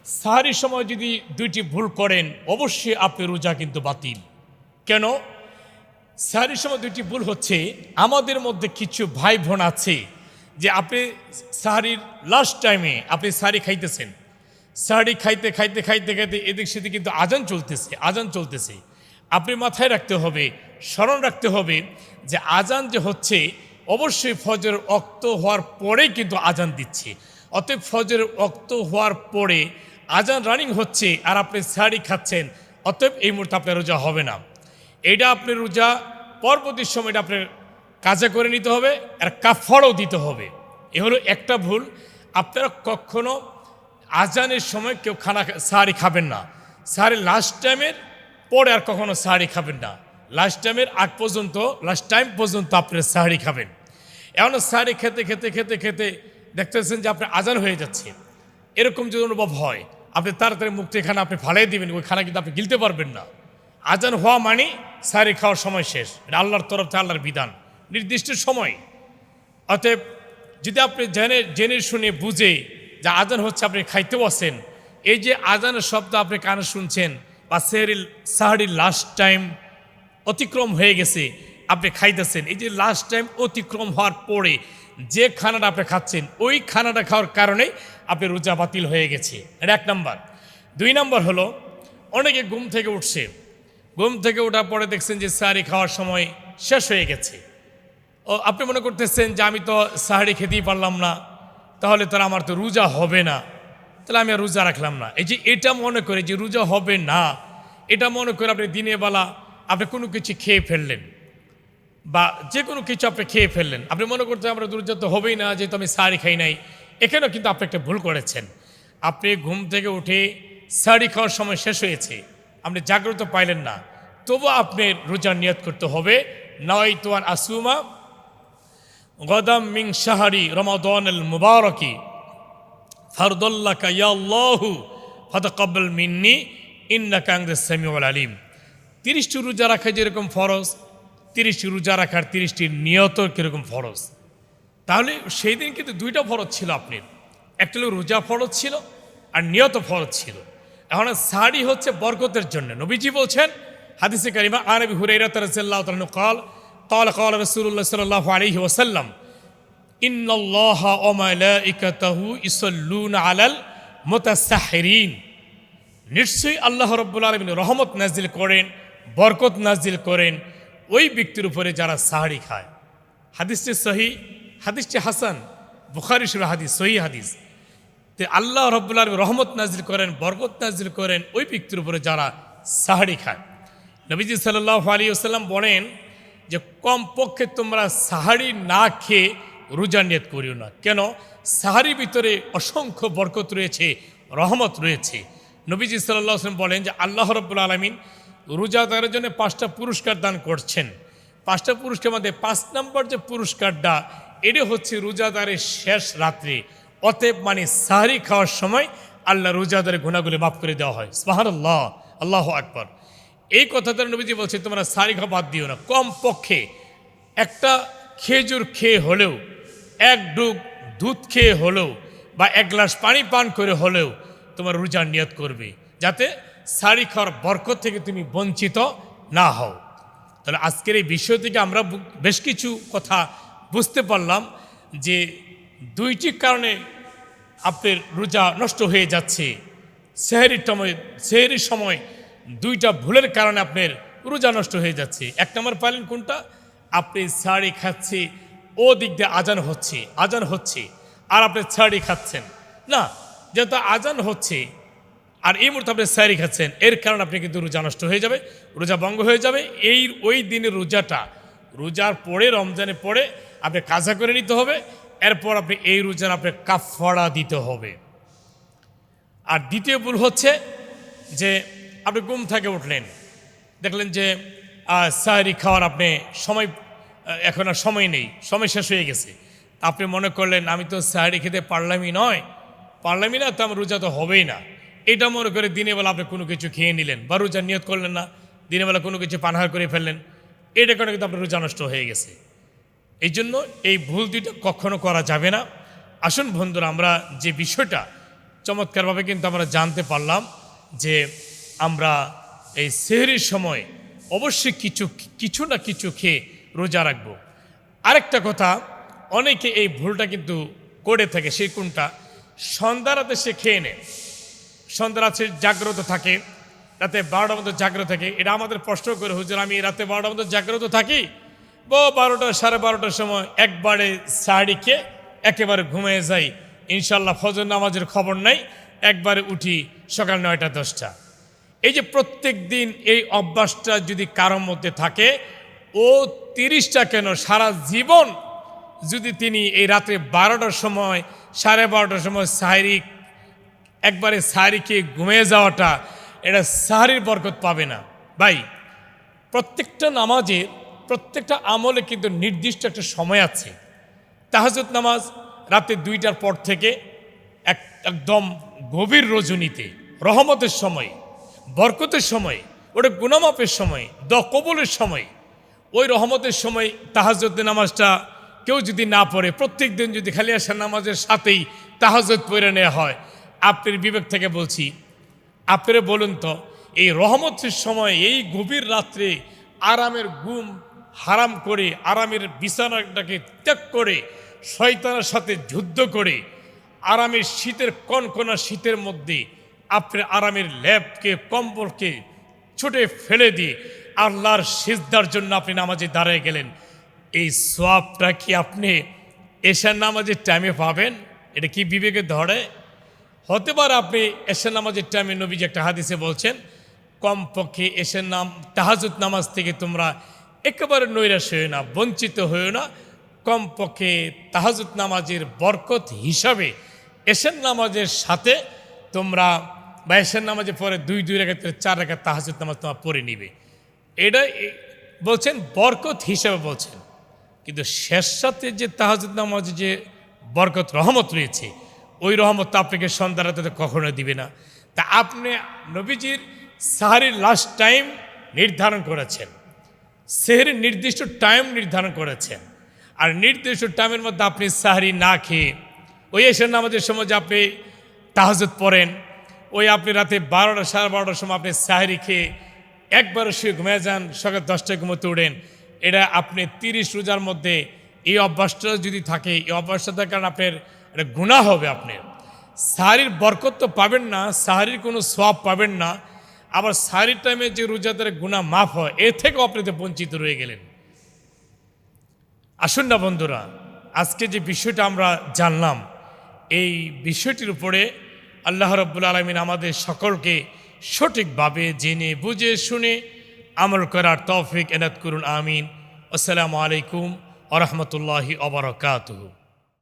সাহারির সময় যদি দুইটি ভুল করেন অবশ্যই আপনার রোজা কিন্তু বাতিল। কেন? সাহারির সময় দুইটি ভুল হচ্ছে, আমাদের মধ্যে কিছু ভাই বোন আছে যে আপনি সাহারির লাস্ট টাইমে আপনি সাহারি খাইতেছেন, সাহারি খাইতে খাইতে খাইতে খাইতে এদিক সেদিক কিন্তু আজান চলতেছে। আপনি মাথায় রাখতে হবে, স্মরণ রাখতে হবে যে আজান যে হচ্ছে অবশ্যই ফজরের ওয়াক্ত হওয়ার পরেই কিন্তু আজান দিচ্ছে। অতএব ফজরের ওয়াক্ত হওয়ার পরে আজান রানিং হচ্ছে আর আপনি সাহারি খাচ্ছেন, অতএব এই মুহূর্তে আপনার রোজা হবে না। এইটা আপনার রোজা পরবর্তী সময়টা আপনার কাজা করে নিতে হবে আর কাফারাও দিতে হবে। এ হলো একটা ভুল। আপনারা কখনো আজানের সময় কেউ সাহারি খাবেন না, সাহারি লাস্ট টাইমের পরে আর কখনো সাহারি খাবেন না। লাস্ট টাইমের আগ পর্যন্ত, লাস্ট টাইম পর্যন্ত আপনারা সাহারি খাবেন। এমন সাহারি খেতে খেতে খেতে খেতে দেখতেছেন যে আপনার আজান হয়ে যাচ্ছে, এরকম যদি অনুভব হয় আপনি তাড়াতাড়ি মুখটি খানা আপনি ফালাই দিবেন, ওই খানা কিন্তু আপনি গিলতে পারবেন না। আজান হওয়া মানে সাহারি খাওয়ার সময় শেষ। এটা আল্লাহর তরফ থেকে আল্লাহর বিধান, নির্দিষ্ট সময়। অতএব যদি আপনি জেনে শুনে বুঝে যে আজান হচ্ছে আপনি খাইতে বসেন, এই যে আজানের শব্দ আপনি কানে শুনছেন বা সাহারির লাস্ট টাইম অতিক্রম হয়ে গেছে, আপনি খাইতেছেন, এই যে লাস্ট টাইম অতিক্রম হওয়ার পরে যে খানাটা আপনি খাচ্ছেন ওই খানাটা খাওয়ার কারণেই আপনি রোজা বাতিল হয়ে গেছে। এটা এক নাম্বার। দুই নাম্বার হলো, অনেকে ঘুম থেকে উঠছে, ঘুম থেকে ওঠার পরে দেখছেন যে সাহারি খাওয়ার সময় শেষ হয়ে গেছে। ও আপনি মনে করতেছেন যে আমি তো সাহারি খেতেই পারলাম না, তাহলে তারা আমার তো রোজা হবে না, তাহলে আমি আর রোজা রাখলাম না। এই যে এটা মনে করে যে রোজা হবে না, এটা মনে করে আপনি দিনের বেলা আপনি কোনো কিছু খেয়ে ফেললেন বা যে কোনো কিছু আপনি খেয়ে ফেললেন, আপনি মনে করতে আমরা রোজা তো হবেই না যেহেতু আমি সাহারি খাই নাই। এখানেও কিন্তু আপনি একটা ভুল করেছেন। আপনি ঘুম থেকে উঠে সাহারি খাওয়ার সময় শেষ হয়েছে, আপনি জাগ্রত পাইলেন না, তবু আপনি রোজার নিয়ত করতে হবে। নাওয়াইতু আন আসুমা গদাম মিন শাহরি রমাদানিল মুবারাকি ফারদাল্লাকা ইয়া আল্লাহু ফাতাকাব্বাল মিন্নি ইন্নাকা আনতাস সামিউল আলিম। 30টি রোজা রাখা যেরকম ফরজ, 30টি রোজা রাখার 30টি নিয়ত কীরকম ফরজ। তাহলে সেই দিন কিন্তু দুইটা ফরজ ছিল আপনার, একটা হলো রোজা ফরজ ছিল আর নিয়ত ফরজ ছিল। এখন সাহারি হচ্ছে বরকতের জন্য। নবীজি বলছেন হাদিসে কারিমা, আন আবি হুরায়রা রাদিয়াল্লাহু তাআলা قال قال رسول الله صلى الله عليه وسلم إن الله وملائكته يصلون على المتسحرين। নিশ্চয়ই আল্লাহ রাব্বুল আলামিন রহমত নাজিল করেন, বরকত নাজিল করেন ওই ব্যক্তির উপরে যারা সাহারি খায়। হাদিসটি সহি, হাদিসটি হাসান, বুখারী শরীফ হাদিস, সহি হাদিস। তে আল্লাহ রাব্বুল আলামিন রহমত নাজিল করেন, বরকত নাজিল করেন ওই ব্যক্তির উপরে যারা সাহারি খায়। নবীজি সাল্লাল্লাহু আলাইহি ওয়াসাল্লাম বলেন যে কমপক্ষে তোমরা সাহারি না খেয়ে রোজা নিয়ত করিও না। কেন? সাহারির ভিতরে অসংখ্য বরকত রয়েছে, রহমত রয়েছে। নবীজি সাল্লাল্লাহু আলাইহি ওয়াসাল্লাম বলেন যে আল্লাহ রাব্বুল আলামিন রোজাদারের জন্য 5টা পুরস্কার দান করছেন। 5টা পুরস্কার মধ্যে 5 নম্বর যে পুরস্কারটা, এটা হচ্ছে রোজাদারের শেষ রাত্রে। অতএব মানে সাহারি খাওয়ার সময় আল্লাহ রোজাদারের গুনাহগুলো মাফ করে দেওয়া হয়। সুবহানাল্লাহ, আল্লাহু আকবার। এই কথাটা নবীজি বলছে তোমরা সাহারি খাওয়া বাদ দিও না, কমপক্ষে একটা খেজুর খেয়ে হলেও, এক ডুব দুধ খেয়ে হলেও বা এক গ্লাস পানি পান করে হলেও তোমার রোজার নিয়ত করবে, যাতে সাহারি খাওয়ার বরকত থেকে তুমি বঞ্চিত না হও। তাহলে আজকের এই বিষয় থেকে আমরা বেশ কিছু কথা বুঝতে পারলাম যে দুইটি কারণে আপনার রোজা নষ্ট হয়ে যাচ্ছে। সেহরির সময় দুইটা ভুলের কারণে আপনার রোজা নষ্ট হয়ে যাচ্ছে। এক নম্বর পাইলেন কোনটা? আপনি সাহারি খাচ্ছি, ও দিক দিয়ে আজান হচ্ছে আর আপনি সাহারি খাচ্ছেন না, যেহেতু আজান হচ্ছে আর এই মুহূর্তে আপনি সাহারি খাচ্ছেন, এর কারণে আপনি কিন্তু রোজা নষ্ট হয়ে যাবে, রোজা ভঙ্গ হয়ে যাবে। ওই দিনের রোজার পরে, রমজানের পরে আপনি কাজা করে নিতে হবে। এরপর আপনি এই রোজার আপনি কাফারা দিতে হবে। আর দ্বিতীয় ভুল হচ্ছে যে আপনি ঘুম থেকে উঠলেন, দেখলেন যে সাহারি খাওয়ার আপনি সময়, এখন আর সময় নেই, সময় শেষ হয়ে গেছে। আপনি মনে করলেন আমি তো সাহারি খেতে পারলামই না, তো আমার রোজা তো হবেই না। এটা মনে করে দিনের বেলা আপনি কোনো কিছু খেয়ে নিলেন বা রোজার নিয়ত করলেন না, দিনের বেলা কোনো কিছু পানাহার করে ফেললেন, এটা কারণে কিন্তু আপনার রোজা নষ্ট হয়ে গেছে। এই জন্য এই ভুল দুইটা কখনো করা যাবে না। আসুন বন্ধুরা, আমরা যে বিষয়টা চমৎকারভাবে কিন্তু আমরা জানতে পারলাম যে আমরা এই সেহরির সময় অবশ্যই কিছু না কিছু খেয়ে রোজা রাখবো। আরেকটা কথা, অনেকে এই ভুলটা কিন্তু করে থাকে, সেই কোনটা, সন্ধ্যা রাতে সে খেয়ে নেয়, সন্ধ্যা রাতে জাগ্রত থাকে, রাতে 12টার মধ্যে জাগ্রত থাকে। এটা আমাদের প্রশ্ন করে, হুজুর আমি রাতে 12টার মধ্যে জাগ্রত থাকি, 12টা 12:30টার সময় একবারে সাহারি খেয়ে একেবারে ঘুমিয়ে যাই, ইনশাল্লাহ ফজর নামাজের খবর নাই, একবারে উঠি সকাল 9টা 10টা। এই যে প্রত্যেক দিন এই অভ্যাসটা যদি কারোর মধ্যে থাকে, ও 30টা কেন সারা জীবন যদি তিনি এই রাত্রে 12টার সময় 12:30টার সময় একবারে সাহারি খেয়ে ঘুমিয়ে যাওয়াটা, এটা সাহারির বরকত পাবে না। ভাই, প্রত্যেকটা নামাজের প্রত্যেকটা আমলে কিন্তু নির্দিষ্ট একটা সময় আছে। তাহাজ্জুদ নামাজ রাতে 2টার পর থেকে একদম গভীর রজনীতে, রহমতের সময়, বরকতের সময়, ওটা গুনামাপের সময়, কবুলের সময়, ওই রহমতের সময় তাহাজ্জুদ নামাজটা কেউ যদি না পড়ে, প্রত্যেক দিন যদি খালি আসার নামাজের সাথেই তাহাজ্জুদ পড়ে নেওয়া হয়, আপনার বিবেক থেকে বলছি, আপনারা বলুন তো, এই রহমতের সময় এই গভীর রাত্রে আরামের ঘুম হারাম করে, আরামের বিছানাটাকে ত্যাগ করে, শয়তানের সাথে যুদ্ধ করে, আরামের শীতের কনকনা শীতের মধ্যে আপনার আরামের ল্যাবকে কম্বলকে ছুটে ফেলে দিয়ে আল্লাহর সিজদার জন্য আপনি নামাজে দাঁড়িয়ে গেলেন, এই সওয়াবটা কি আপনি এশার নামাজের টাইমে পাবেন? এটা কি বিবেকে ধরে? হতে পারে আপনি এশার নামাজের টাইমে, নবীজি একটা হাদিসে বলছেন, কমপক্ষে এশার তাহাজ্জুদ নামাজ থেকে তোমরা একেবারে নৈরাশ হয়েও না, বঞ্চিত হয়েও না, কমপক্ষে তাহাজ্জুদ নামাজের বরকত হিসাবে এশার নামাজের সাথে তোমরা, বা এশার নামাজে পরে 2 রাকাত 4 রাকাত তাহাজ্জুদ নামাজ তোমরা পড়ে নিবে। এটা বলছেন বরকত হিসাবে বলছেন, কিন্তু শেষ সাথে যে তাহাজ্জুদ নামাজে যে বরকত রহমত রয়েছে, ওই রহমত আপনাকে সন্ধ্যা রাতে কখনো দিবে না। তা আপনি নবীজির সাহারির লাস্ট টাইম নির্ধারণ করেছেন, সেহরির নির্দিষ্ট টাইম নির্ধারণ করেছেন, আর নির্দিষ্ট টাইমের মধ্যে আপনি সাহারি না খেয়ে ওই এশার নামাজের সময় যে আপনি তাহাজ্জুদ পড়েন, ওই আপনি রাতে 12টা 12:30টার সময় আপনি সাহারি খেয়ে একবারও শুয়ে ঘুমিয়ে যান, সকাল 10টায় ঘুমোতে উঠেন, এটা আপনি 30 রোজার মধ্যে এই অভ্যাসটা যদি থাকে, এই অভ্যাসটার কারণে আপনার এটা গুনাহ হবে। আপনার সাহারির বরকত তো পাবেন না, সাহারির কোনো সওয়াব পাবেন না, আবার সাহারির টাইমে যে রোজাদারের গুনাহ মাফ হয়, এর থেকেও আপনি তো বঞ্চিত রয়ে গেলেন। আসুন না বন্ধুরা, আজকে যে বিষয়টা আমরা জানলাম, এই বিষয়টির উপরে আল্লাহ রাব্বুল আলামিন আমাদের সকলকে সঠিকভাবে জেনে বুঝে শুনে আমল করার তৌফিক এনায়েত করুন, আমিন। আসসালামু আলাইকুম ওয়া রাহমাতুল্লাহি ওয়া বারাকাতুহু।